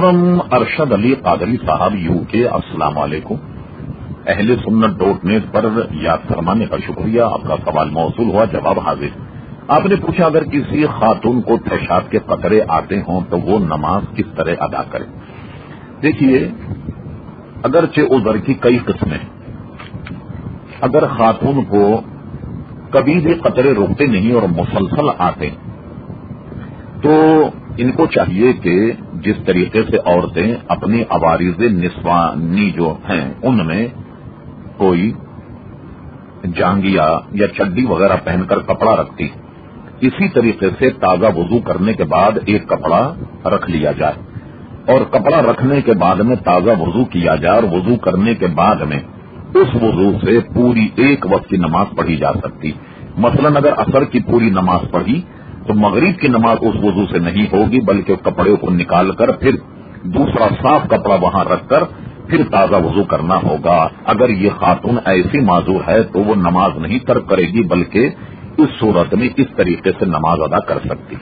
محترم ارشد علی قادری صاحب UK، السلام علیکم۔ اہل سنت.net پر یاد فرمانے کا شکریہ۔ آپ کا سوال موصول ہوا، جواب حاضر۔ آپ نے پوچھا اگر کسی خاتون کو پیشاب کے قطرے آتے ہوں تو وہ نماز کس طرح ادا کرے؟ دیکھیے، اگرچہ عذر کی کئی قسمیں، اگر خاتون کو کبھی بھی قطرے رکتے نہیں اور مسلسل آتے تو ان کو چاہیے کہ جس طریقے سے عورتیں اپنی عوارض نسوانی جو ہیں ان میں کوئی جانگیا یا چڈی وغیرہ پہن کر کپڑا رکھتی، اسی طریقے سے تازہ وضو کرنے کے بعد ایک کپڑا رکھ لیا جائے اور کپڑا رکھنے کے بعد میں تازہ وضو کیا جائے اور وضو کرنے کے بعد میں اس وضو سے پوری ایک وقت کی نماز پڑھی جا سکتی۔ مثلا اگر عصر کی پوری نماز پڑھی تو مغرب کی نماز اس وضو سے نہیں ہوگی، بلکہ کپڑے کو نکال کر پھر دوسرا صاف کپڑا وہاں رکھ کر پھر تازہ وضو کرنا ہوگا۔ اگر یہ خاتون ایسی معذور ہے تو وہ نماز نہیں ترک کرے گی، بلکہ اس صورت میں اس طریقے سے نماز ادا کر سکتی۔